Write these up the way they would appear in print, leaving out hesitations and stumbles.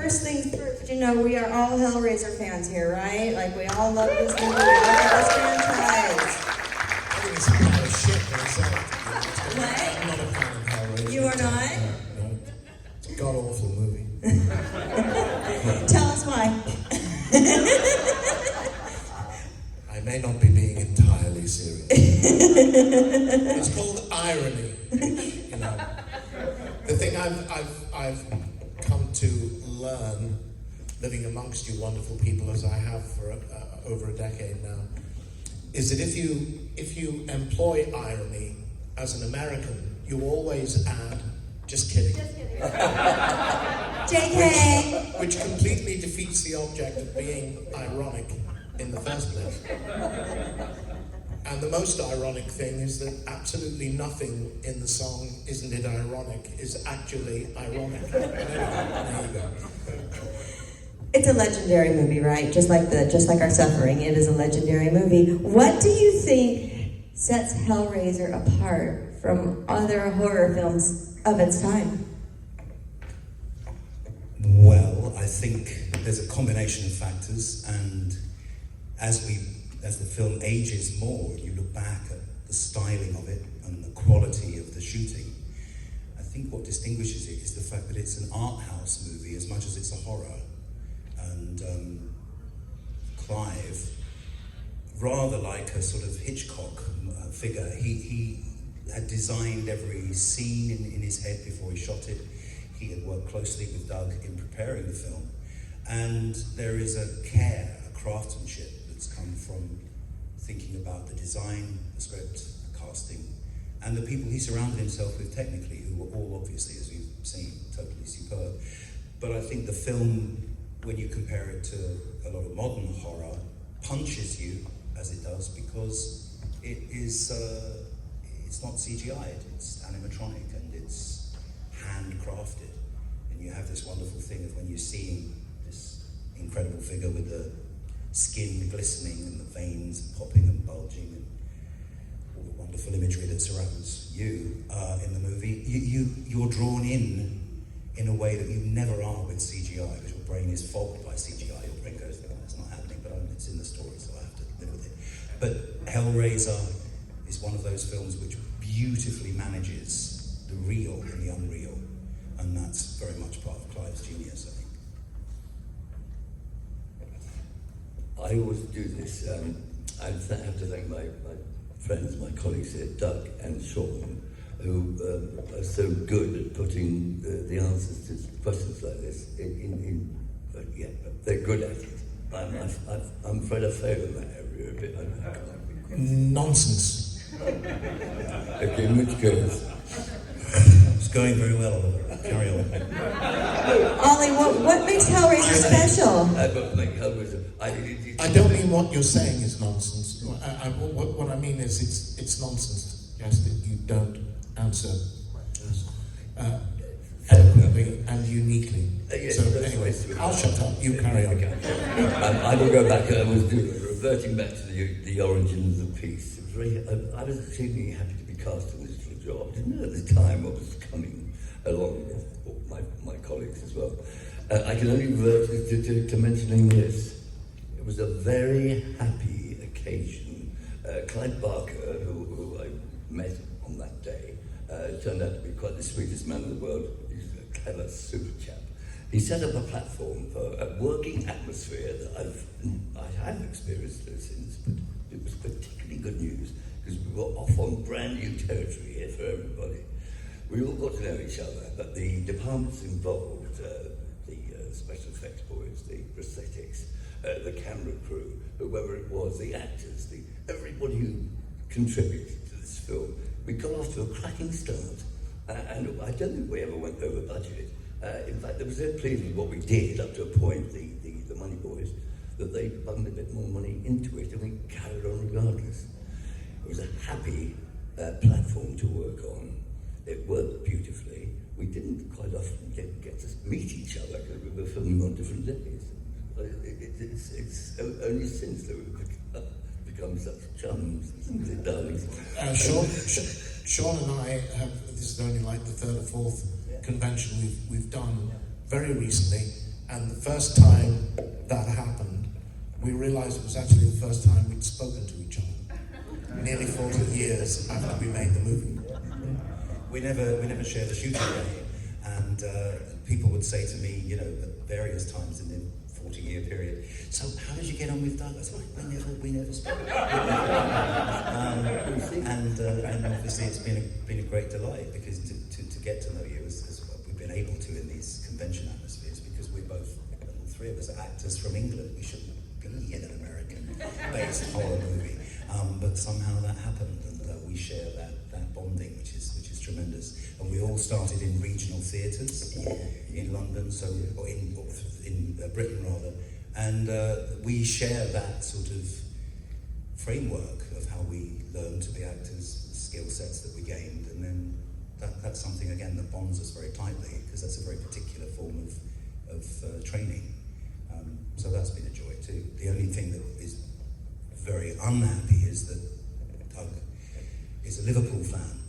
first things first, you know, we are all Hellraiser fans here, right? Like, we all love this movie, we love this franchise. I think it's a pile of shit myself. What? I'm not a fan of Hellraiser. You are not? No. It's a god-awful movie. Tell us why. I may not be being entirely serious. It's called irony, which, you know. The thing I've come to learn, living amongst you wonderful people as I have for over a decade now, is that if you employ irony as an American, you always add, just kidding. Just kidding. JK! Which completely defeats the object of being ironic in the first place. And the most ironic thing is that absolutely nothing in the song "Isn't It Ironic" is actually ironic. There you go. It's a legendary movie, right? Just like our suffering, it is a legendary movie. What do you think sets Hellraiser apart from other horror films of its time? Well, I think there's a combination of factors, and as the film ages more, you look back at the styling of it and the quality of the shooting, I think what distinguishes it is the fact that it's an art house movie as much as it's a horror. And Clive, rather like a sort of Hitchcock figure, he had designed every scene in his head before he shot it. He had worked closely with Doug in preparing the film. And there is a care, a craftsmanship that's come from thinking about the design, the script, the casting, and the people he surrounded himself with technically, who were all obviously, as you've seen, totally superb. But I think the film, when you compare it to a lot of modern horror, punches you as it does because it is, it's not CGI'd, it's animatronic and it's handcrafted. And you have this wonderful thing of when you're seeing this incredible figure with the skin glistening and the veins popping and bulging and all the wonderful imagery that surrounds you in the movie, you're drawn in a way that you never are with CGI, because your brain is fogged by CGI. Your brain goes, no, it's not happening, but it's in the story, so I have to live with it. But Hellraiser is one of those films which beautifully manages the real and the unreal, and that's very much part of Clive's genius, I think. I always do this. I have to thank my friends, my colleagues here, Doug and Sean, who are so good at putting the answers to questions like this yeah, they're good at it. I'm afraid I fail in that area a bit. Nonsense. Okay, in which case? It's going very well, Oliver. Carry on. Ollie, what makes Hellraiser special? I don't mean what you're saying is nonsense. What I mean is it's nonsense to suggest that you don't answer eloquently and uniquely. Yes, so anyway, I'll shut up. You carry on. I will go back. I was reverting back to the origin of the piece. It was very, I was extremely happy to be cast in this little job. I didn't know at the time what was coming along with my colleagues as well. I can only revert to mentioning this. It was a very happy occasion. Clyde Barker, who I met on that day, turned out to be quite the sweetest man in the world. He's a clever, super chap. He set up a platform for a working atmosphere that I have experienced since, but it was particularly good news because we were off on brand new territory here for everybody. We all got to know each other, but the departments involved, the special effects boys, the prosthetics, the camera crew, whoever it was, the actors, everybody who contributed to this film, we got off to a cracking start. And I don't think we ever went over budget. In fact, they were so pleased with what we did up to a point, the money boys, that they bunged a bit more money into it and we carried on regardless. It was a happy platform to work on. It worked beautifully. We didn't quite often get to meet each other because we were filming on different days. It's only since that we've become such chums and darlings. Sean and I have, this is only like the third or fourth convention we've done very recently, And the first time that happened, we realized it was actually the first time we'd spoken to each other. Nearly 40 years after we made the movie. We never shared a shooting day, and people would say to me, at various times in the 40-year period, "So how did you get on with Doug?" I was like, "We never spoke." And obviously it's been a great delight, because to get to know you as we've been able to in these convention atmospheres, because we're both, all three of us, are actors from England. We shouldn't be in an American-based horror movie, but somehow that happened, and we share that bonding, which is tremendous. And we all started in regional theatres in London, or in Britain rather, and we share that sort of framework of how we learn to be actors, skill sets that we gained, and then that's something again that bonds us very tightly, because that's a very particular form of training. So that's been a joy too. The only thing that is very unhappy is that Doug is a Liverpool fan.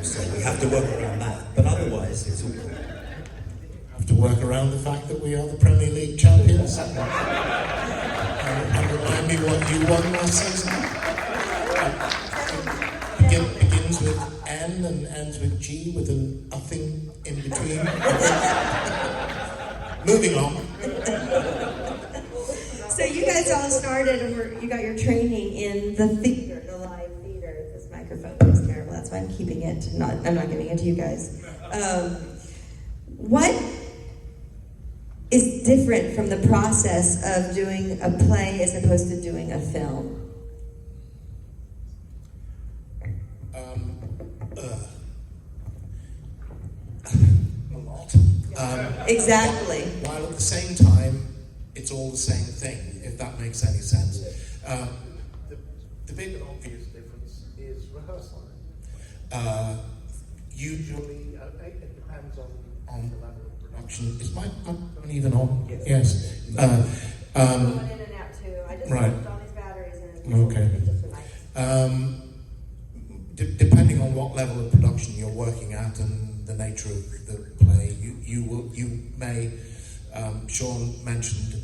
So we have to work around that, but otherwise it's all cool. Have to work around the fact that we are the Premier League champions. And remind me what you won last season. Begins with N and ends with G, with nothing in between. Moving on. So you guys all started, and you got your training in the theater, the live theater. This microphone is terrible. That's why I'm keeping it. I'm not giving it to you guys. What is different from the process of doing a play as opposed to doing a film? A lot. Exactly. While at the same time, it's all the same thing, if that makes any sense. The big and obvious difference is rehearsal. Usually, It depends on the level of production. is my microphone even on? Yes. Going in and out too. I just Right. left all these batteries in. Okay. It just reminds me. Depending on what level of production you're working at and the nature of the play, you may. Sean mentioned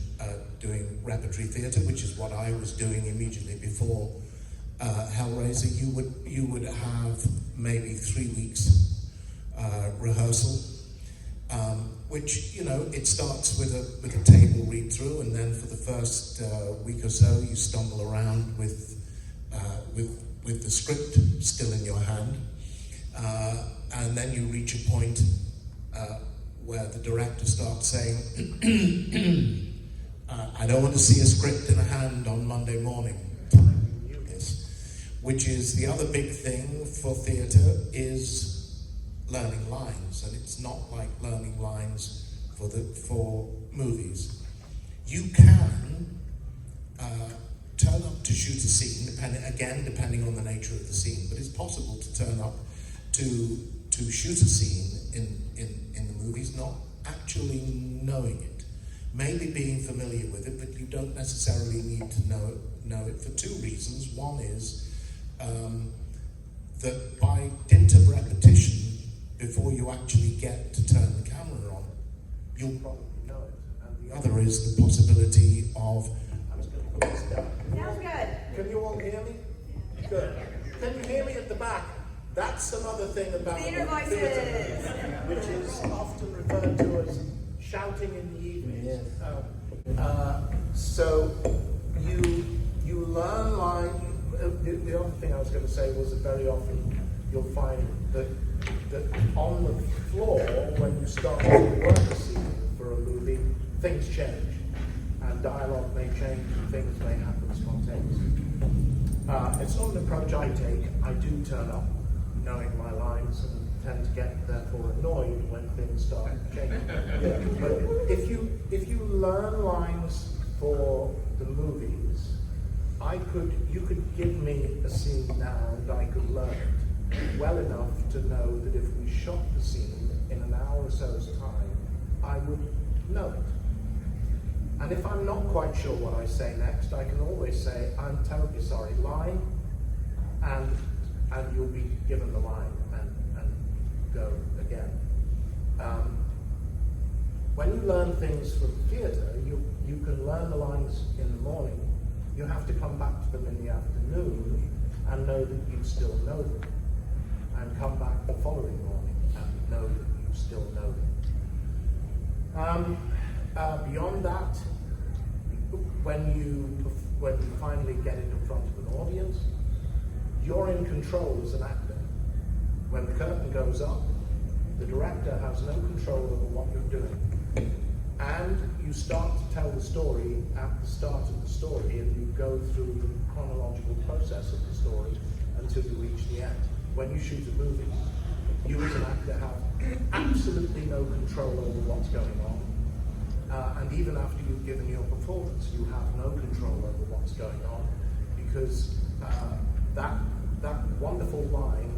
doing repertory theatre, which is what I was doing immediately before Hellraiser. You would have maybe 3 weeks rehearsal, which it starts with a table read through, and then for the first week or so you stumble around with the script still in your hand, and then you reach a point where the director starts saying, "I don't want to see a script in a hand on Monday morning." Yes. Which is the other big thing for theatre, is learning lines, and it's not like learning lines for movies. You can turn up to shoot a scene, depending on the nature of the scene, but it's possible to turn up to shoot a scene in the movies, not actually knowing it. Maybe being familiar with it, but you don't necessarily need to know it for two reasons. One is that by dint of repetition, before you actually get to turn the camera on, you'll probably know it. And the other is the possibility of... I was going to put this down. Sounds good. Can you all hear me? Good. Can you hear me at the back? That's another thing about Theater voices. theatre, which is often referred to as shouting in the evenings. So you learn line. The other thing I was going to say was that very often you'll find that on the floor, when you start to work a scene for a movie, things change, and dialogue may change, and things may happen spontaneously. It's not an approach I take. I do turn up knowing my lines and tend to get therefore annoyed when things start changing. But if you learn lines for the movies, you could give me a scene now and I could learn it well enough to know that if we shot the scene in an hour or so's time, I would know it. And if I'm not quite sure what I say next, I can always say, "I'm terribly sorry, line," and you'll be given the line and go again. when you learn things from theatre, you can learn the lines in the morning. You have to come back to them in the afternoon and know that you still know them. And come back the following morning and know that you still know them. Beyond that, when you finally get it in front of an audience, you're in control as an actor. When the curtain goes up, the director has no control over what you're doing. And you start to tell the story at the start of the story, and you go through the chronological process of the story until you reach the end. When you shoot a movie, you as an actor have absolutely no control over what's going on. And even after you've given your performance, you have no control over what's going on, because that wonderful line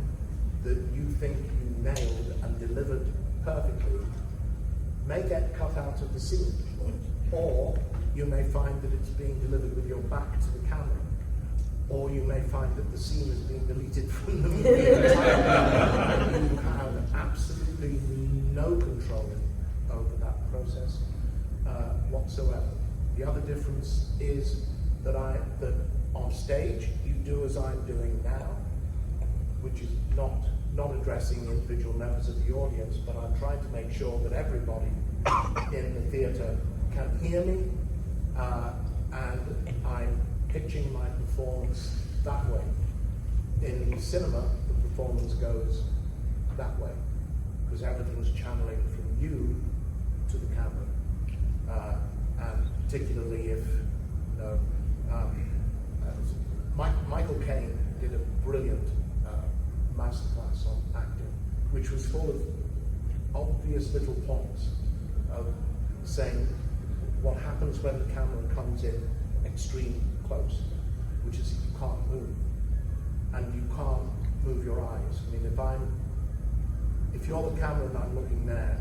that you think you nailed and delivered perfectly may get cut out of the scene, or you may find that it's being delivered with your back to the camera, or you may find that the scene is being deleted from the movie entirely. You have absolutely no control over that process whatsoever. The other difference is that on stage you do as I'm doing now, which is not addressing individual members of the audience, but I'm trying to make sure that everybody in the theatre can hear me, and I'm pitching my performance that way. In cinema, the performance goes that way, because everything's channeling from you to the camera. And particularly if, Michael Caine did a brilliant masterclass on acting, which was full of obvious little points of saying what happens when the camera comes in extreme close, which is you can't move, and you can't move your eyes. I mean, if you're the camera and I'm looking there,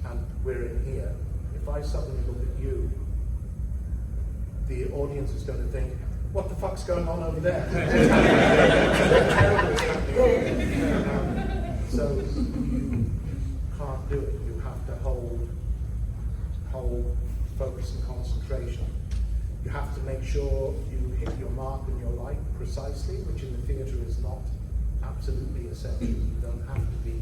and we're in here, if I suddenly look at you, the audience is going to think, what the fuck's going on over there? So you can't do it. You have to hold focus and concentration. You have to make sure you hit your mark and your light precisely, which in the theatre is not absolutely essential. You don't have to be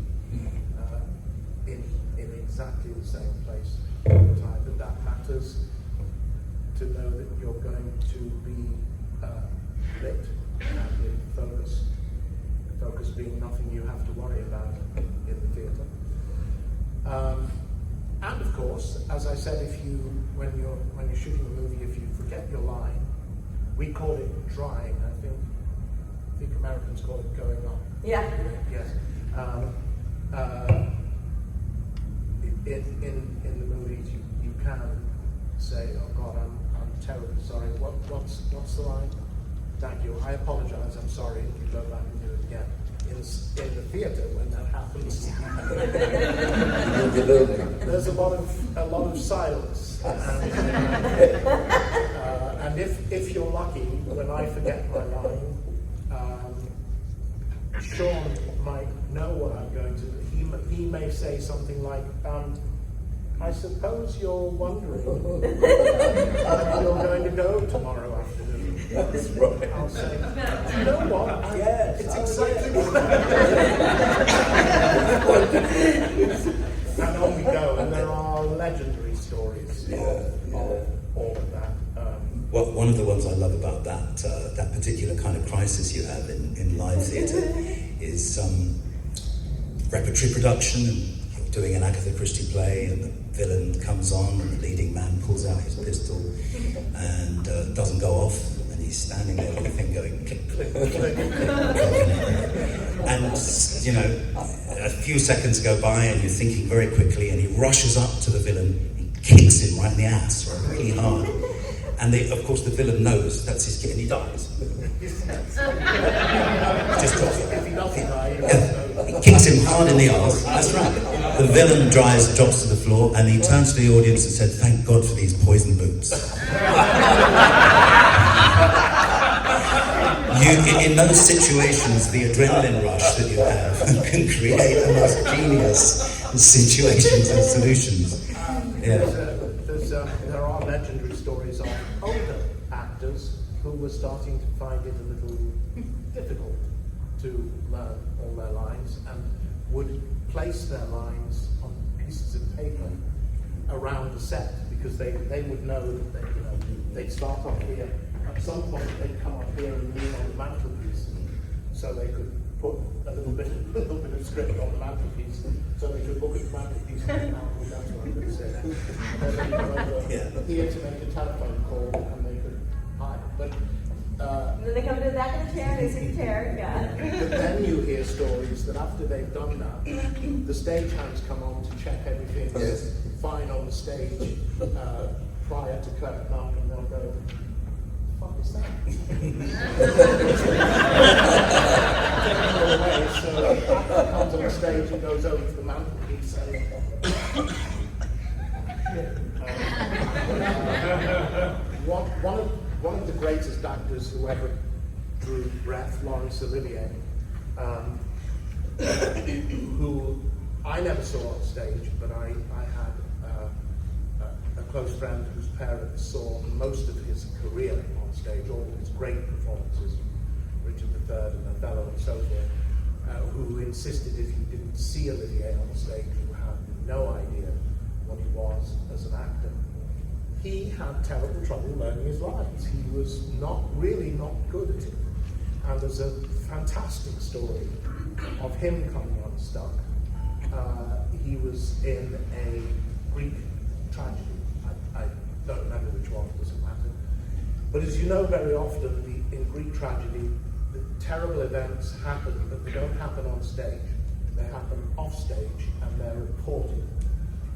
in exactly the same place all the time, but that matters to know that you're going to be lit and in focus. Focus being nothing you have to worry about in the theatre. And of course, as I said, when you're shooting a movie, if you forget your line, we call it drying. I think Americans call it going up. Yeah. Yes. In the movies, you can say, "Oh God, I'm terribly sorry. What's the line? Thank you. I apologize. I'm sorry." And you go back and do it again. In the theatre, when that happens, there's a lot of silence. And if you're lucky, when I forget my line, Sean might know what I'm going to. He may say something like, "I suppose you're wondering where you're going to go tomorrow afternoon." That's right. I'll say, "Do you know what? Yes, It's exactly what." And on we go. And there are legendary stories of all of that. Well, one of the ones I love about that particular kind of crisis you have in live theatre is repertory production, and you're doing an Agatha Christie play, and the villain comes on, and the leading man pulls out his pistol and doesn't go off, and he's standing there with the thing going click, click, click, click, and a few seconds go by, and you're thinking very quickly, and he rushes up to the villain, he kicks him right in the ass, really hard. And of course the villain knows that's his kid, and he dies. Just drops it. If he doesn't die, He kicks him hard in the arse. That's right. The villain drops to the floor, and he turns to the audience and said, "Thank God for these poison boots." In those situations, the adrenaline rush that you have can create the most genius situations and solutions. Yeah. There are legendary stories of older actors who were starting to find it a little difficult to learn all their lines and would place their lines on pieces of paper around the set because they would know that they'd start off here. At some point they'd come up here and lean on the mantelpiece so they could put a little bit of script on the mantelpiece so they could look at the mantelpiece and that's what I'm going to say now. And then they'd come over here to make a telephone call and they could hide. But Then they come to the back of the chair, they sit in the chair, yeah. but then you hear stories that after they've done that, the stagehands come on to check everything is fine on the stage prior to curtain up, and they'll go, "What the fuck is that?" So the actor comes on stage and goes over to the mantelpiece and one of the greatest actors who ever drew breath, Laurence Olivier, who I never saw on stage, but I had a close friend whose parents saw most of his career on stage, all his great performances, Richard III and Othello and so forth, who insisted if you didn't see Olivier on stage, you had no idea what he was as an actor. He had terrible trouble learning his lines. He was not good at it. And there's a fantastic story of him coming unstuck. He was in a Greek tragedy. I don't remember which one, it doesn't matter. But as you know, very often in Greek tragedy, the terrible events happen, but they don't happen on stage. They happen off stage and they're reported.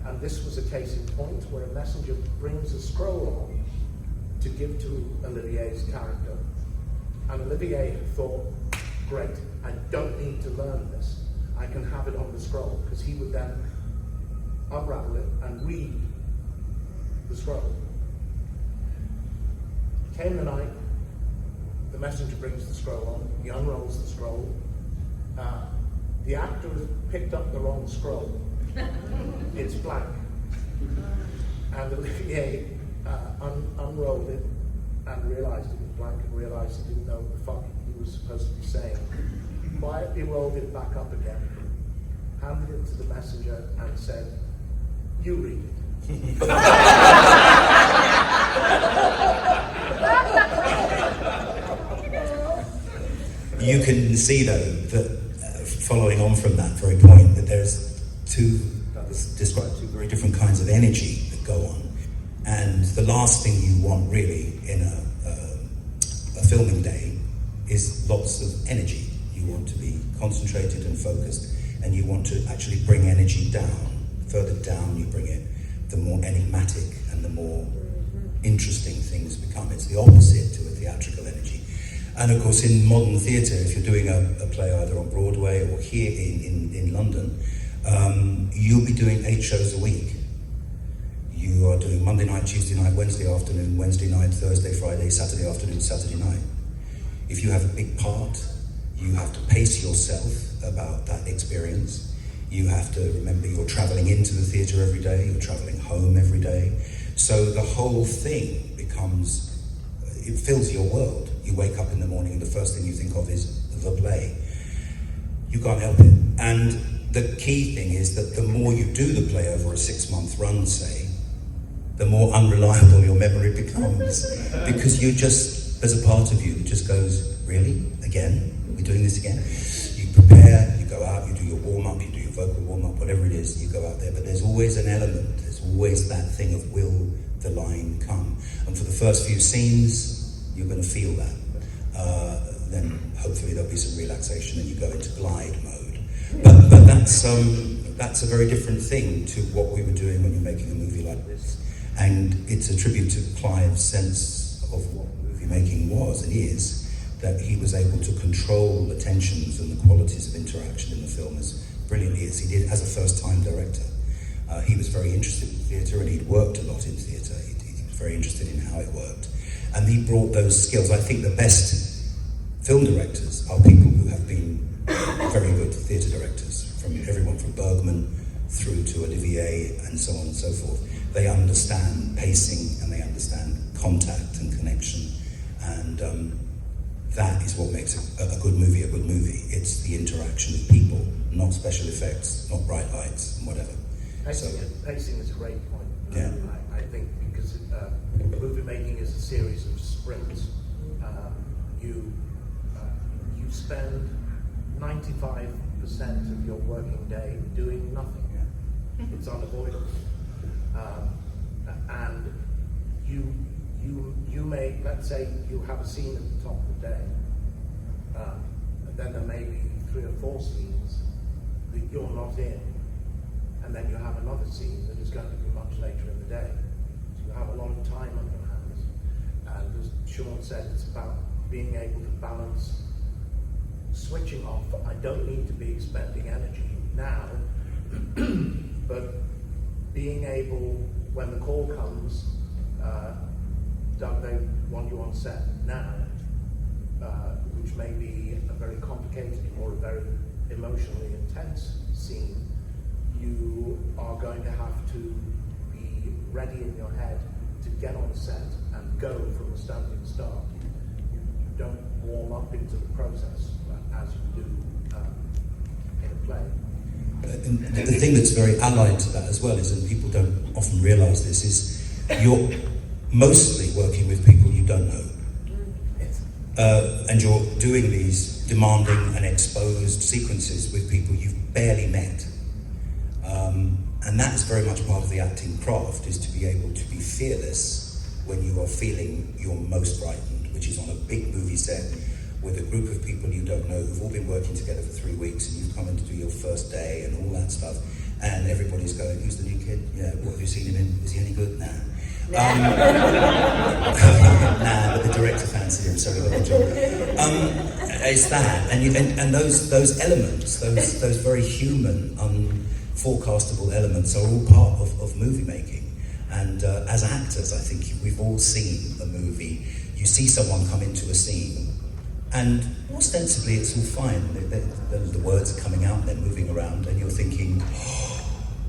And this was a case in point where a messenger brings a scroll on to give to Olivier's character. And Olivier had thought, great, I don't need to learn this. I can have it on the scroll, because he would then unravel it and read the scroll. Came the night, the messenger brings the scroll on, he unrolls the scroll. The actor has picked up the wrong scroll. It's blank. And Olivier unrolled it and realized it was blank and realized he didn't know what the fuck he was supposed to be saying. Quietly rolled it back up again, handed it to the messenger and said, "You read it." You can see, though, that following on from that very point, that there's described two very different kinds of energy that go on. And the last thing you want, really, in a filming day is lots of energy. You want to be concentrated and focused, and you want to actually bring energy down. Further down you bring it, the more enigmatic and the more interesting things become. It's the opposite to a theatrical energy. And of course, in modern theatre, if you're doing a play either on Broadway or here in London, you'll be doing 8 shows a week. You are doing Monday night, Tuesday night, Wednesday afternoon, Wednesday night, Thursday, Friday, Saturday afternoon, Saturday night. If you have a big part, you have to pace yourself about that experience. You have to remember you're travelling into the theatre every day, you're travelling home every day. So the whole thing becomes, it fills your world. You wake up in the morning and the first thing you think of is the play. You can't help it. And the key thing is that the more you do the play over a 6-month run, say, the more unreliable your memory becomes. Because you just, there's a part of you that just goes, really? Again? We're doing this again? You prepare, you go out, you do your warm-up, you do your vocal warm-up, whatever it is, you go out there. But there's always an element, there's always that thing of will the line come? And for the first few scenes, you're going to feel that. Then hopefully there'll be some relaxation and you go into glide mode. But that's a very different thing to what we were doing when you're making a movie like this. And it's a tribute to Clive's sense of what movie making was and is, that he was able to control the tensions and the qualities of interaction in the film as brilliantly as he did as a first-time director. He was very interested in theatre and he'd worked a lot in theatre. He was very interested in how it worked. And he brought those skills. I think the best film directors are people who have been very good theatre directors, from everyone from Bergman through to Olivier and so on and so forth. They understand pacing and they understand contact and connection, and that is what makes a good movie a good movie. It's the interaction of people, not special effects, not bright lights, and whatever. Pacing is a great point. Yeah. I think because movie making is a series of sprints. You spend 95% of your working day doing nothing. It's unavoidable. And you may, let's say you have a scene at the top of the day, and then there may be 3 or 4 scenes that you're not in, and then you have another scene that is going to be much later in the day. So you have a lot of time on your hands. And as Sean said, it's about being able to balance switching off. I don't need to be expending energy now, but being able, when the call comes, Doug, they want you on set now, which may be a very complicated or a very emotionally intense scene, you are going to have to be ready in your head to get on set and go from a standing start. You don't warm up into the process as you do in a play. And the thing that's very allied to that as well is, and people don't often realise this, is you're mostly working with people you don't know. And you're doing these demanding and exposed sequences with people you've barely met. And that's very much part of the acting craft, is to be able to be fearless when you are feeling you're most frightened, which is on a big movie set with a group of people you don't know who've all been working together for 3 weeks, and you've come in to do your first day and all that stuff, and everybody's going, who's the new kid? Yeah, what have you seen him in? Is he any good? Nah. Nah, but the director fancied him, sorry about the job. It's that, and those elements, those very human, unforecastable elements are all part of movie making. And as actors, I think we've all seen a movie. You see someone come into a scene, and ostensibly it's all fine. The words are coming out, they're moving around, and you're thinking,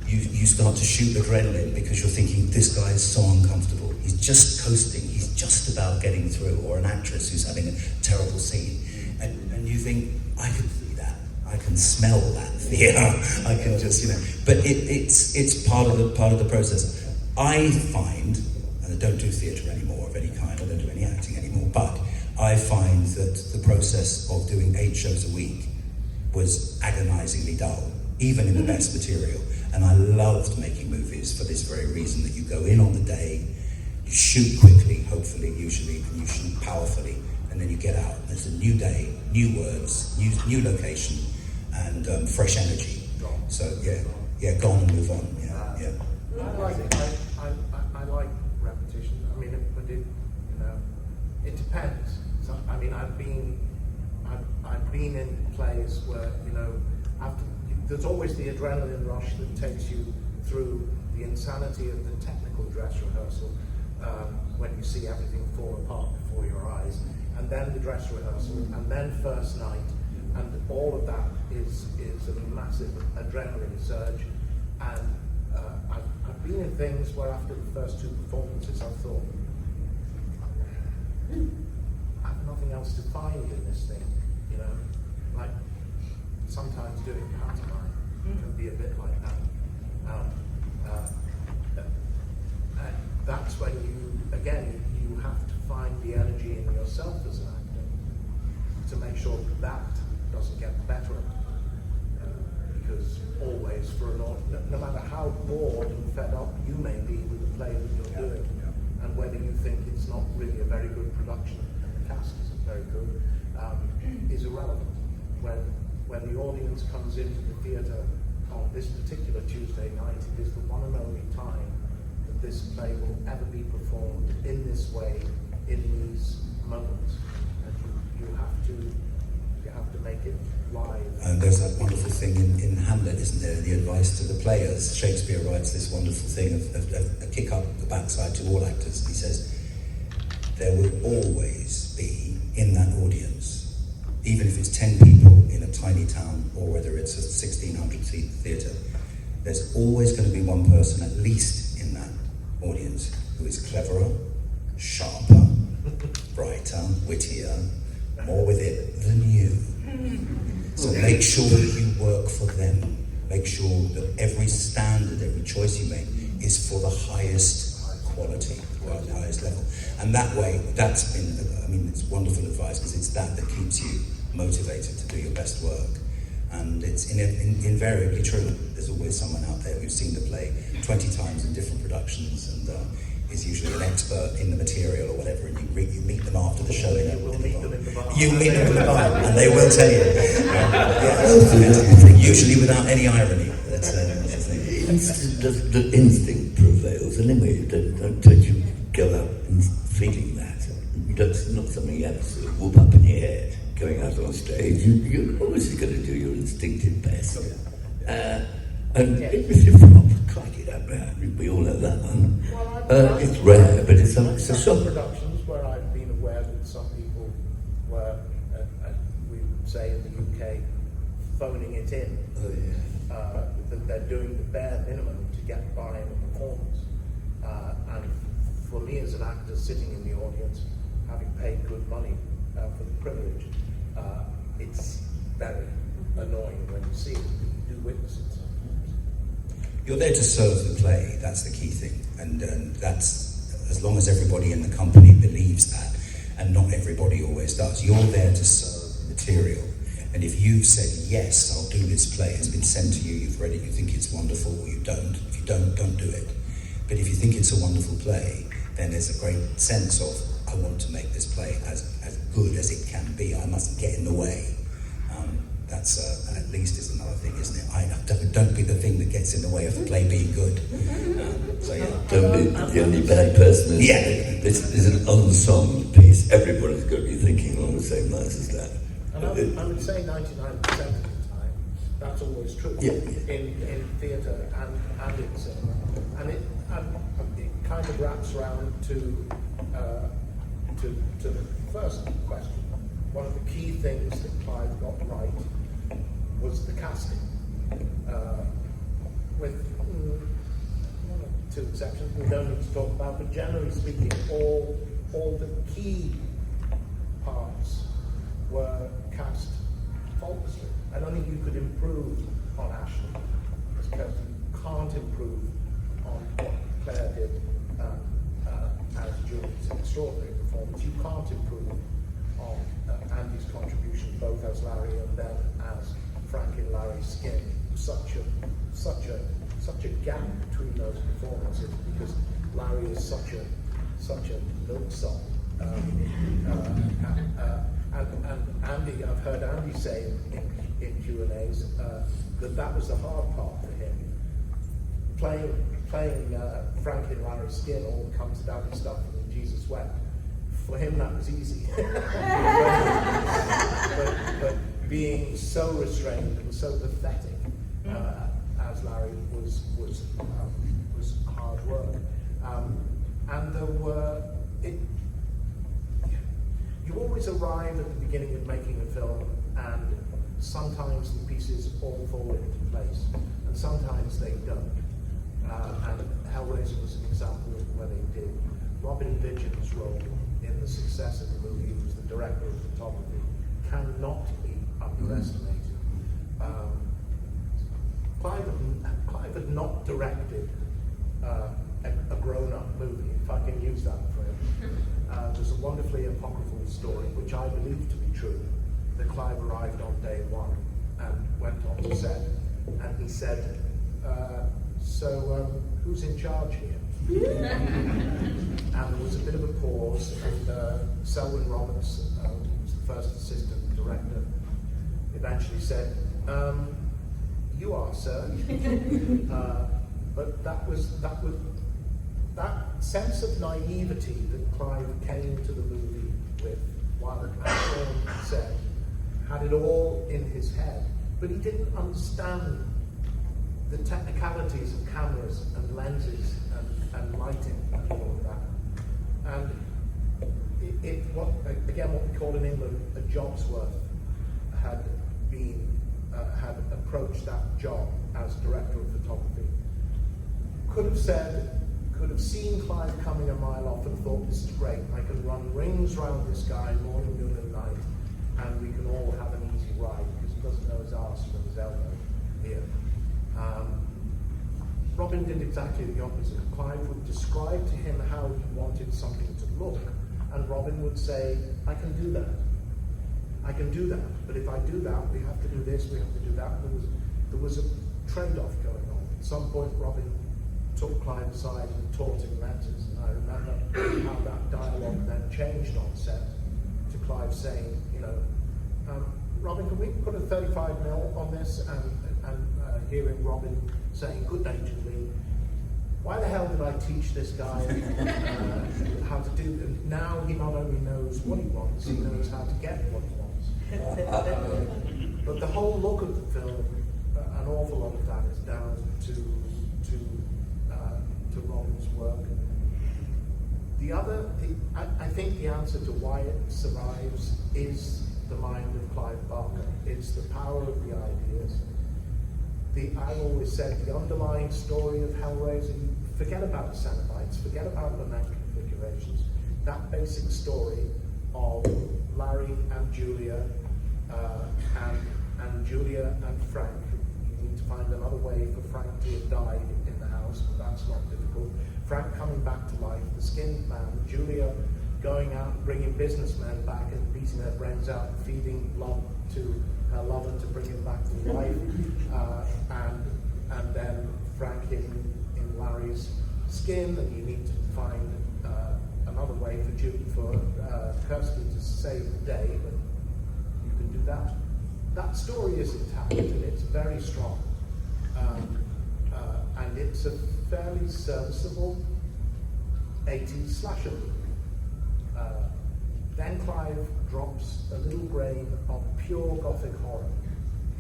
you start to shoot adrenaline because you're thinking, this guy is so uncomfortable. He's just coasting. He's just about getting through. Or an actress who's having a terrible scene, and you think, I can see that. I can smell that fear. I can just, But it's part of the process. I find, and I don't do theatre anymore of any kind. I don't do any acting anymore. But I find that the process of doing 8 shows a week was agonisingly dull, even in the best material. And I loved making movies for this very reason, that you go in on the day, you shoot quickly, hopefully, usually, and you shoot powerfully, and then you get out. There's a new day, new words, new location, and fresh energy. So go on and move on. Yeah. I like repetition. I mean, but it depends. So, I mean, I've been in plays where after. There's always the adrenaline rush that takes you through the insanity of the technical dress rehearsal, when you see everything fall apart before your eyes, and then the dress rehearsal, and then first night, and all of that is a massive adrenaline surge. And I've been in things where after the first 2 performances I've thought, I have nothing else to find in this thing, like sometimes doing pantomime can be a bit like that. And that's when you have to find the energy in yourself as an actor to make sure that doesn't get better. Because always, no matter how bored and fed up you may be with the play that you're doing, and whether you think it's not really a very good production and the cast isn't very good, is irrelevant. When the audience comes into the theatre on this particular Tuesday night, it is the one and only time that this play will ever be performed in this way, in these moments. And you have to make it live. And there's that wonderful thing in Hamlet, isn't there? The advice to the players. Shakespeare writes this wonderful thing of a kick up the backside to all actors. He says, there will always be in that audience, even if it's 10 people in a tiny town, or whether it's a 1,600 seat theatre, there's always going to be one person, at least in that audience, who is cleverer, sharper, brighter, wittier, more with it than you. So make sure that you work for them. Make sure that every standard, every choice you make is for the highest quality, the highest level. And that way, that's been, I mean, it's wonderful advice, because it's that keeps you motivated to do your best work. And it's invariably true. There's always someone out there who's seen the play 20 times in different productions and is usually an expert in the material or whatever, and you meet them after the show. You will meet them in the bar. You meet them in the bar, and they will tell you. Usually without any irony. That's the thing. The instinct prevails, and anyway, don't you go out and feeling that. That's not something you have to sort of whoop up in your head going out on stage. You're always going to do your instinctive best. And if you flop, crikey, that rare. We all know that one. It's rare, but it's a shock. Productions where I've been aware that some people were, we would say in the UK, phoning it in. Oh, yeah. That they're doing the bare minimum to get by in a performance. And for me as an actor sitting in the audience, having paid good money for the privilege, it's very annoying when you see it. You do witness it sometimes. You're there to serve the play, that's the key thing. And that's, as long as everybody in the company believes that, and not everybody always does, you're there to serve the material. And if you've said, yes, I'll do this play, it's been sent to you, you've read it, you think it's wonderful, or you don't. If you don't do it. But if you think it's a wonderful play, then there's a great sense of, I want to make this play as good as it can be. I mustn't get in the way. That's at least is another thing, isn't it? Don't be the thing that gets in the way of the play being good. So yeah, Don't be the only bad person. Yeah. This is an ensemble piece. Everybody's got to be thinking along the same lines as that. And I would say 99% of the time, that's always true. Yeah. In theatre and in cinema. And it kind of wraps around to the first question. One of the key things that Clive got right was the casting. With one or two exceptions we don't need to talk about, but generally speaking, all the key parts were cast faultlessly. I don't think you could improve on Ashley, because you can't improve on what Claire did as Julie's extraordinary performance. You can't improve on Andy's contribution, both as Larry and then as Frank in Larry's Skin. Such a gap between those performances, because Larry is such a milksop. And Andy, I've heard Andy say in Q&As that was the hard part for him. Playing Frank in Larry's Skin, all the comes down and stuff, and Jesus wept. For him, that was easy. but being so restrained and so pathetic as Larry was hard work. And there were you always arrive at the beginning of making a film, and sometimes the pieces all fall into place, and sometimes they don't. And Hellraiser was an example of where they did. Robin Vigil's role in the success of the movie, who was the director of photography, cannot be underestimated. Clive had not directed a grown-up movie, if I can use that for him. There's a wonderfully apocryphal story, which I believe to be true, that Clive arrived on day one and went on to set, and he said, so who's in charge here? And there was a bit of a pause, and Selwyn Roberts, who was the first assistant director, eventually said, you are, sir. But that sense of naivety that Clive came to the movie with, while as Sean said, had it all in his head, but he didn't understand the technicalities of cameras and lenses and lighting and all of that. And what we call in England a job's worth had been had approached that job as director of photography, could have seen Clive coming a mile off and thought, this is great, I can run rings around this guy morning, noon and night, and we can all have an easy ride, because he doesn't know his arse from his elbow here. Robin did exactly the opposite. Clive would describe to him how he wanted something to look, and Robin would say, I can do that. I can do that, but if I do that, we have to do this, we have to do that. There was a trade-off going on. At some point, Robin took Clive aside and taught him letters, and I remember how that dialogue then changed on set to Clive saying, you know, Robin, can we put a 35mm on this? And hearing Robin saying good-naturedly, why the hell did I teach this guy how to do it? Now he not only knows what he wants, he knows how to get what he wants. But the whole look of the film, an awful lot of that is down to Robin's work. I think the answer to why it survives is the mind of Clive Barker. It's the power of the ideas. I've always said the underlying story of Hellraiser, forget about Cenobites, forget about lament configurations. That basic story of Larry and Julia, and Julia and Frank. You need to find another way for Frank to have died in the house, but that's not difficult. Frank coming back to life, the skinned man, Julia going out and bringing businessmen back and beating their brains out and feeding blood to her lover to bring him back to life, and then Frank in Larry's skin, and you need to find another way for Kirsty to save the day, but you can do that. That story is intact and it's very strong, and it's a fairly serviceable 80s slasher movie. Then Clive drops a little grain of pure Gothic horror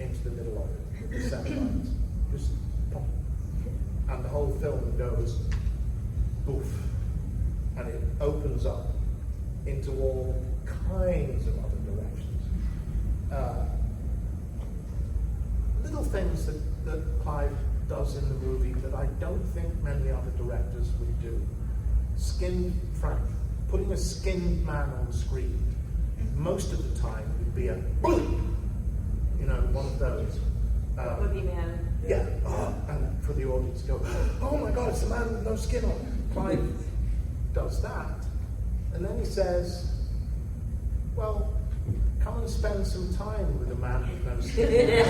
into the middle of it, with the Cenobites. Just pop. And the whole film goes boof. And it opens up into all kinds of other directions. Little things that Clive does in the movie that I don't think many other directors would do. Skinned Frank. Putting a skinned man on screen, most of the time would be one of those. Boogeyman. Yeah, and for the audience to go, oh my God, it's a man with no skin on. Clive does that, and then he says, well, come and spend some time with a man with no skin.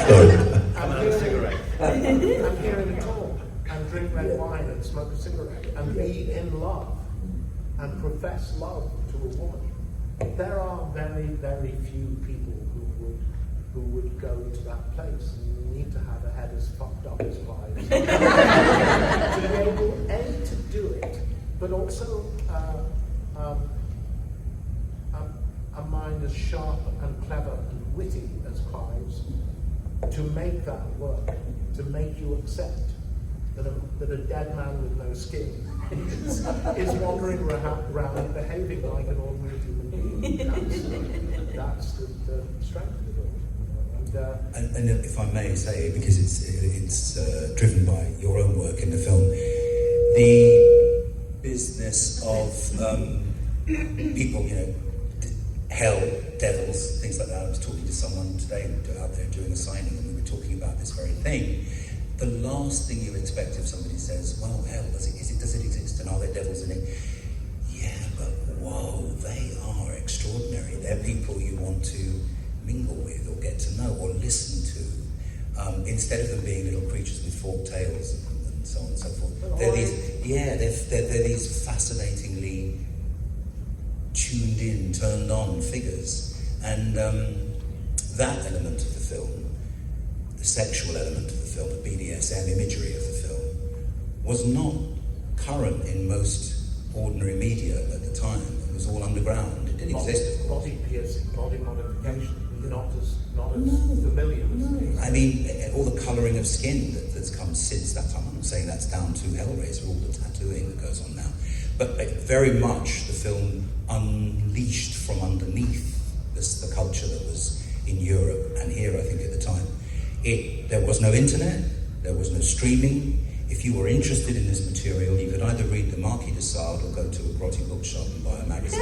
Sorry. Come and have a cigarette. And hear him talk, and drink red wine, and smoke a cigarette, and be in love. And profess love to a woman. There are very, very few people who would go to that place, and you need to have a head as fucked up as Clive's to be able to do it, but also a mind as sharp and clever and witty as Clive's to make that work, to make you accept that a dead man with no skin is wandering around behaving like an ordinary human being. That's the strength of it all. And if I may say, because it's driven by your own work in the film, the business of people, hell, devils, things like that. I was talking to someone today out there doing a signing, and we were talking about this very thing. The last thing you expect if somebody says, well, hell, does it exist, and are there devils in it? Yeah, but whoa, they are extraordinary. They're people you want to mingle with or get to know or listen to, instead of them being little creatures with forked tails and so on and so forth. They're these fascinatingly tuned in, turned on figures. And that element of the film, the sexual element of the film, the BDSM imagery of the film, was not current in most ordinary media at the time. It was all underground. It didn't exist, of course. Body piercing, body modification, not as familiar. I mean, all the colouring of skin that's come since that time. I'm not saying that's down to Hellraiser, all the tattooing that goes on now. But very much the film unleashed from underneath the culture that was in Europe and here, I think, at the time. There was no internet, there was no streaming. If you were interested in this material, you could either read the Marquis de Sade or go to a grotty bookshop and buy a magazine.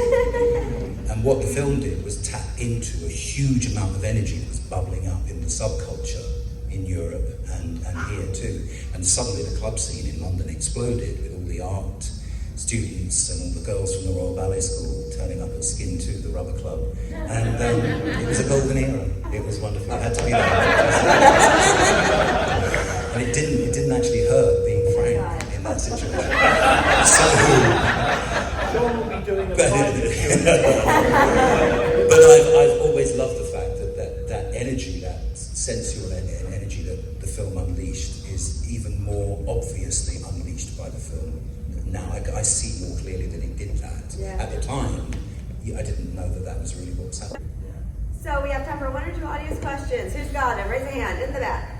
And what the film did was tap into a huge amount of energy that was bubbling up in the subculture in Europe and here too. And suddenly the club scene in London exploded with all the art students and all the girls from the Royal Ballet School turning up at Skin 2, the rubber club. And it was a golden era. It was wonderful. It had to be there. And it didn't actually hurt being Frank in that situation. Sean will be doing a But I've always loved the fact that energy, that sensual energy that the film unleashed is even more obviously unleashed by the film. Now I see more clearly that it did that. Yeah. At the time, I didn't know that was really what was happening. So we have time for 1 or 2 audience questions. Who's got it? Raise a hand in the back.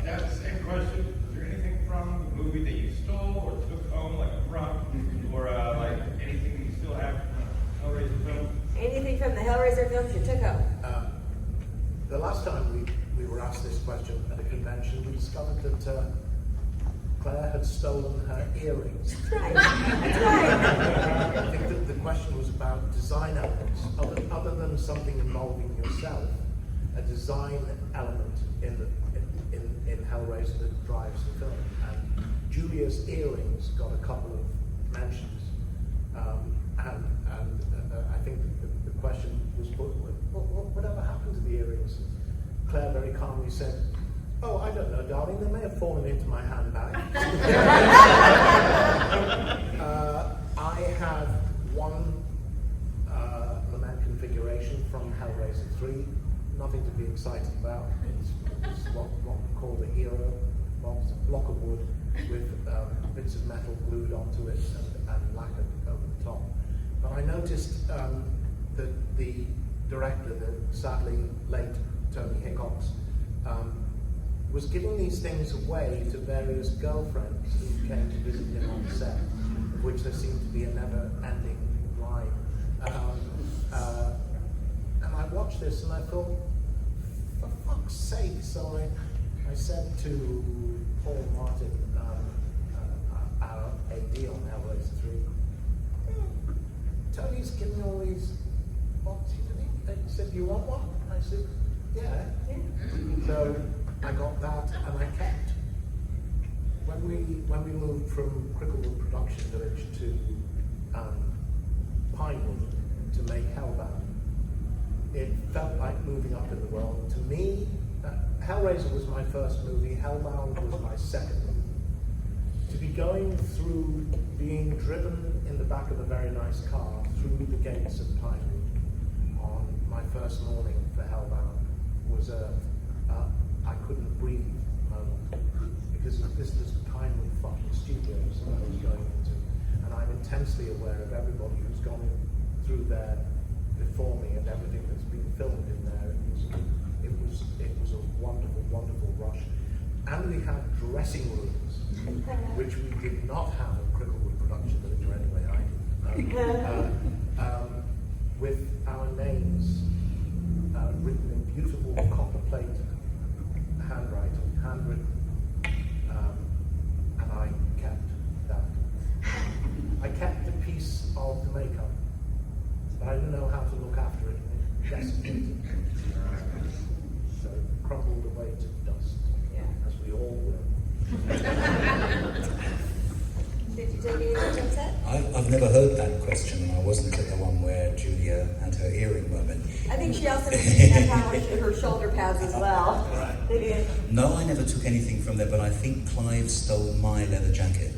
Yeah, the same question. Is there anything from the movie that you stole or took home, like a prop, or like anything that you still have from the Hellraiser film? Anything from the Hellraiser films you took home? The last time we were asked this question at a convention, we discovered that Claire had stolen her earrings. That's right. That's right. I think that the question was about design elements, other than something involving yourself, a design element in Hellraiser that drives the film. And Julia's earrings got a couple of mentions, and I think the question was put, whatever happened to the earrings? Claire very calmly said, "Oh, I don't know, darling, they may have fallen into my handbag." I have one lament configuration from Hellraiser 3, nothing to be excited about. It's what we call the hero box, a block of wood with bits of metal glued onto it and lacquered over the top. But I noticed that the director, the sadly late Tony Hickox, was giving these things away to various girlfriends who came to visit him on the set, of which there seemed to be a never-ending line. And I watched this and I thought, for fuck's sake! So I said to Paul Martin, our AD on Hellraiser 3, Tony's giving me all these boxes, and he said, "Do you want one?" I said, "Yeah." So I got that, and I kept. When we moved from Cricklewood Production Village to Pinewood to make Hellbound, it felt like moving up in the world. To me, Hellraiser was my first movie. Hellbound was my second movie. To be going through, being driven in the back of a very nice car through the gates of Pinewood on my first morning for Hellbound was I couldn't breathe moment, because this was the Pinewood fucking studios that I was going into, and I'm intensely aware of everybody who's gone through there before me and everything that's been filmed in there. It was a wonderful, wonderful rush, and we had dressing rooms, which we did not have in Cricklewood Production Village, or anyway I didn't. With our names written in beautiful copper plate handwritten, and I kept that. I kept a piece of the makeup, but I didn't know how to look after it, and it desiccated. So it crumbled away to dust, as we all will. Did you take any of that? I've never heard that question, and I wasn't at the one where Julia had her earring moment. I think she also didn't have her shoulder pads as well. Right. No, I never took anything from there, but I think Clive stole my leather jacket.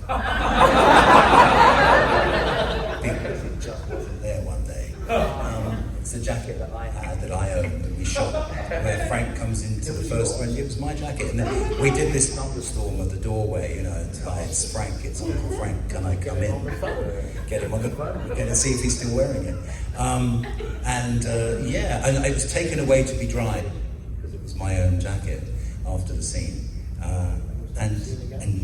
Because it just wasn't there one day. It's a jacket that I had, that I owned, that we shot, where Frank comes into the first one. It was my jacket, and then we did this thunderstorm at the doorway, it's Frank, it's Uncle Frank, can I come in? Get him on the phone, get and see if he's still wearing it. And it was taken away to be dried, because it was my own jacket after the scene. And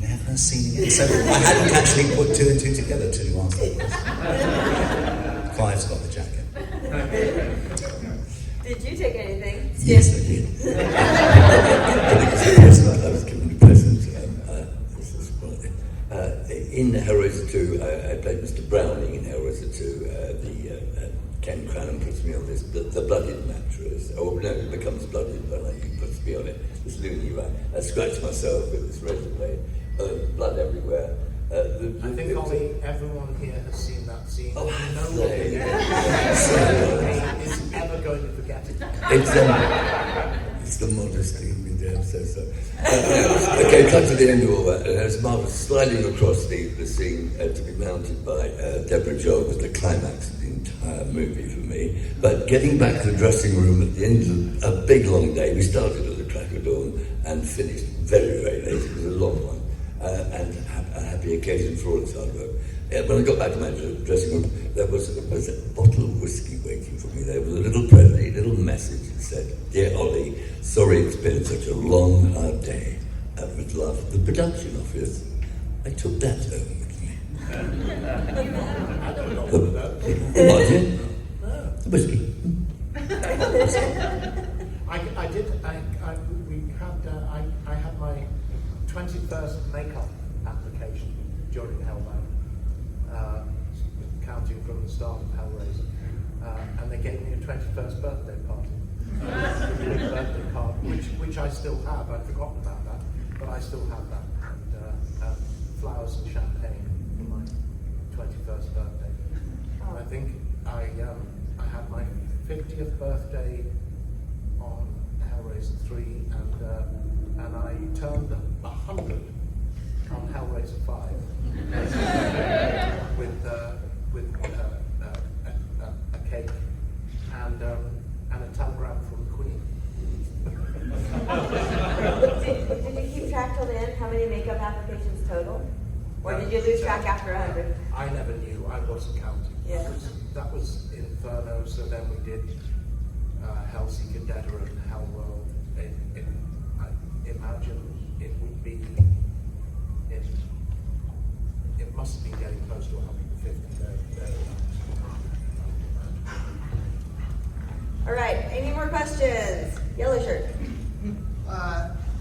never seen again. So I hadn't actually put 2 and 2 together to answer that question. Clive's got the jacket. Did you take anything? Yes, I did. I was given a present. In Hellraiser 2, I played Mr. Browning in Hellraiser 2. Ken Cranham puts me on this, the bloodied mattress. Oh, no, it becomes bloodied when he puts me on it. This loony, right? I scratched myself with this razor blade. Blood everywhere. I think Ollie, everyone here has seen that scene. Oh, Nobody is ever going to forget it. It's the modesty of me there, I'm so sorry. Okay, cut to the end of all that. As Mark was sliding across the scene to be mounted by Deborah Joel was the climax of the entire movie for me. But getting back to the dressing room at the end of a big long day, we started at the crack of dawn and finished very, very late. It was a long one. And a happy occasion for all its hard work. When I got back to my dressing room, there was a bottle of whiskey waiting for me. There was a little present, a little message that said, "Dear Ollie, sorry it's been such a long, hard day. With love, the production office." I took that home with me. I don't know what that is. What, yeah? The whiskey. I had my 21st makeup application during Hellbound, counting from the start of Hellraiser, and they gave me a 21st birthday party. Birthday card, which I still have. I'd forgotten about that, but I still have that. And flowers and champagne for my 21st birthday. And I think I had my 50th birthday on Hellraiser 3, and I turned 100 on Hellraiser 5 with a cake and a telegram from the Queen. Did you keep track till the end? How many makeup applications total? Or did you lose track after 100? I never knew. I wasn't counting. Yeah. That was Inferno, so then we did Hellseeker, Dead and Hellworld. I imagine it would be, it must have been getting close to 150 there. All right, any more questions? Yellow shirt.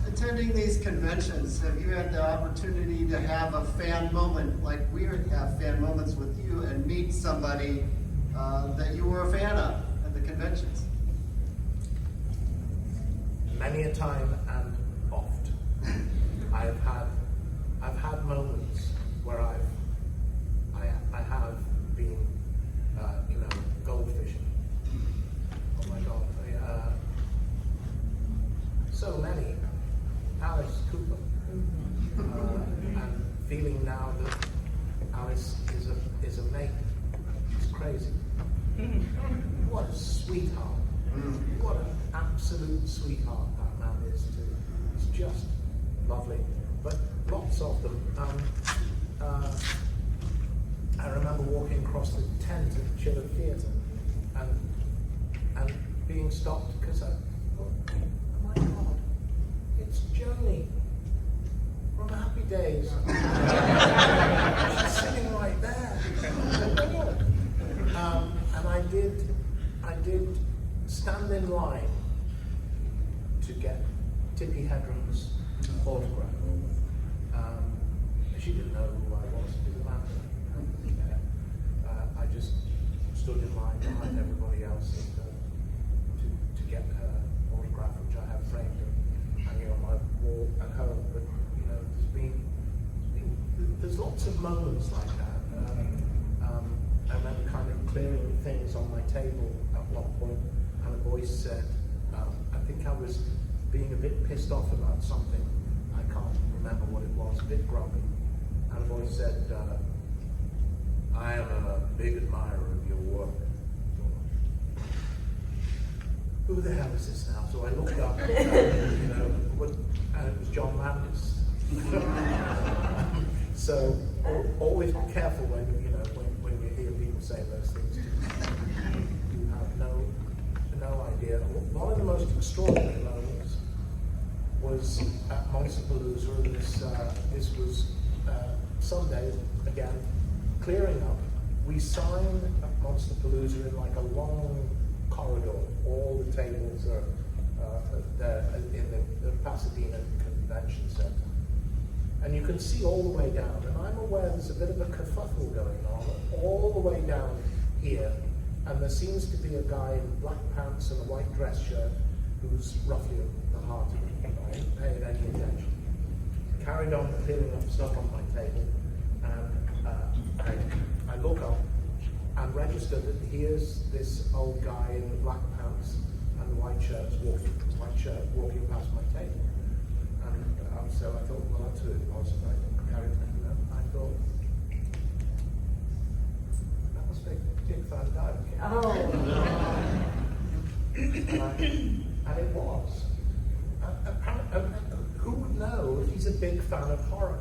Attending these conventions, have you had the opportunity to have a fan moment like we have fan moments with you and meet somebody that you were a fan of at the conventions? Many a time and oft. I've had moments where I have been goldfishing. Oh my God. So many. Alice Cooper. And feeling now that Alice is a mate. She's crazy. What a sweetheart. What an absolute sweetheart that man is too. It's just lovely. But lots of them. I remember walking across the tent at the Chiller Theatre and being stopped because I thought, oh my God, it's Joni from Happy Days. She's sitting right there. And I did stand in line to get Tippi Hedren's autograph. She didn't know who I was, it didn't matter. I just stood in line behind everybody else to get her autograph, which I have framed and hanging on my wall at home. But there's lots of moments like that. I remember kind of clearing things on my table at one point, and a voice said, I think I was being a bit pissed off about something. I can't remember what it was, a bit grumpy. And a voice said, I am a big admirer of your work. Who the hell is this now? So I looked up, and it was John Landis. So always be careful when you hear people say those things. You have no idea. One of the most extraordinary moments was at Monsterpalooza, and this was Sunday again, clearing up. We signed at Monsterpalooza in like a long corridor. All the tables are there in the Pasadena Convention Center. And you can see all the way down, and I'm aware there's a bit of a kerfuffle going on all the way down here, and there seems to be a guy in black pants and a white dress shirt who's roughly at the heart of it. I ain't paying any attention. Carried on clearing up stuff on my table, and I look up and register that here's this old guy in the black pants and the white shirt walking past my table. And so I thought, well, that's who it was. And I carried on. I thought, that must be Dick Van Dyke. Oh. And it was. Who would know if he's a big fan of horror?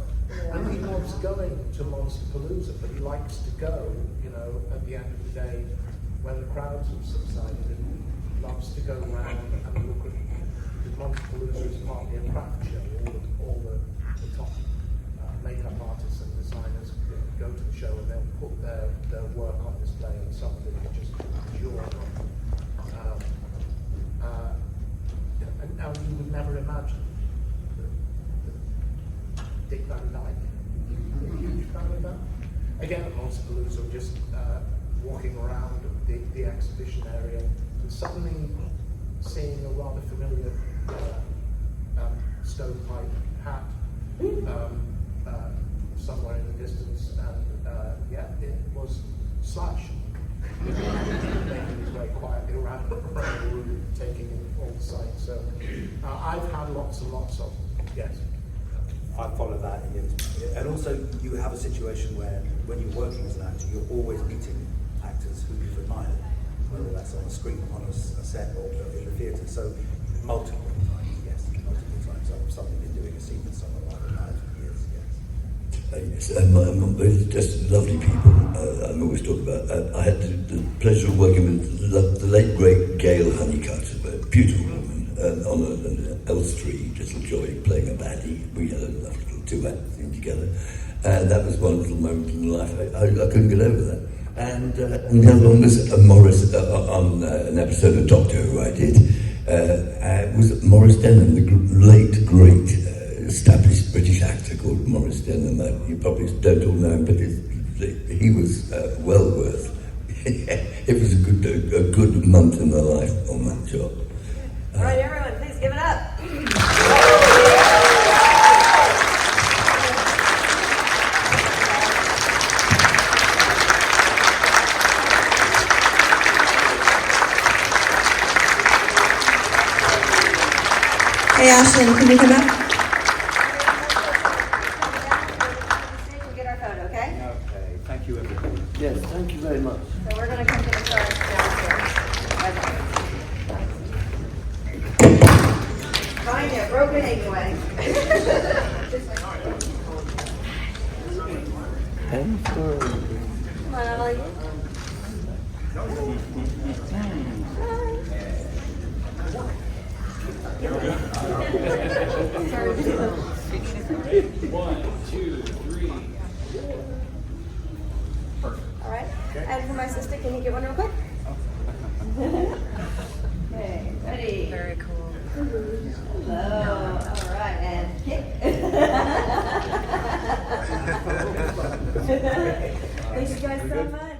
And he loves going to Monsterpalooza, but he likes to go, at the end of the day when the crowds have subsided, and he loves to go around and look at, because Monsterpalooza is partly a craft show. All the top makeup artists and designers go to the show and they'll put their work on display, and some of it is just pure. And now you would never imagine that Dick Van Dyke, a huge fan of that. Again, at Monsterpalooza, just walking around the exhibition area and suddenly seeing a rather familiar stovepipe hat somewhere in the distance, and it was Slash making his way quietly around the room, taking in all the sights. So I've had lots and lots of them. Yes. I follow that, and also you have a situation where when you're working as an actor, you're always meeting actors who you've admired, whether that's on the screen, on a set, or in the theatre. So multiple times, yes, multiple times. I've suddenly been doing a scene with someone I've admired for years, yes. Yes, and just lovely people. I'm always talking about. I had the pleasure of working with the late great Gail Honeycutt, a beautiful woman, on an Elstree, just enjoying playing a baddie. We had a lovely little two-act thing together, and that was one little moment in life. I couldn't get over that. And how long was Morris on an episode of Doctor Who I did? Was Morris Denham, the late great established British actor called Morris Denham. You probably don't all know him, but he was well worth. It was a good month in the life on that job. All right, everyone, please give it up. Hey, Ashlyn, can you come up? We'll get our photo, okay? Okay, thank you everybody. Yes, thank you very much. So we're going to come to the front downstairs. Fine, yeah, broken anyway. Come on, Ollie. One, two, three. All right. And for my sister, can you get one real quick? Okay, ready? Very cool. Hello. All right, and kick. Thank you guys so much.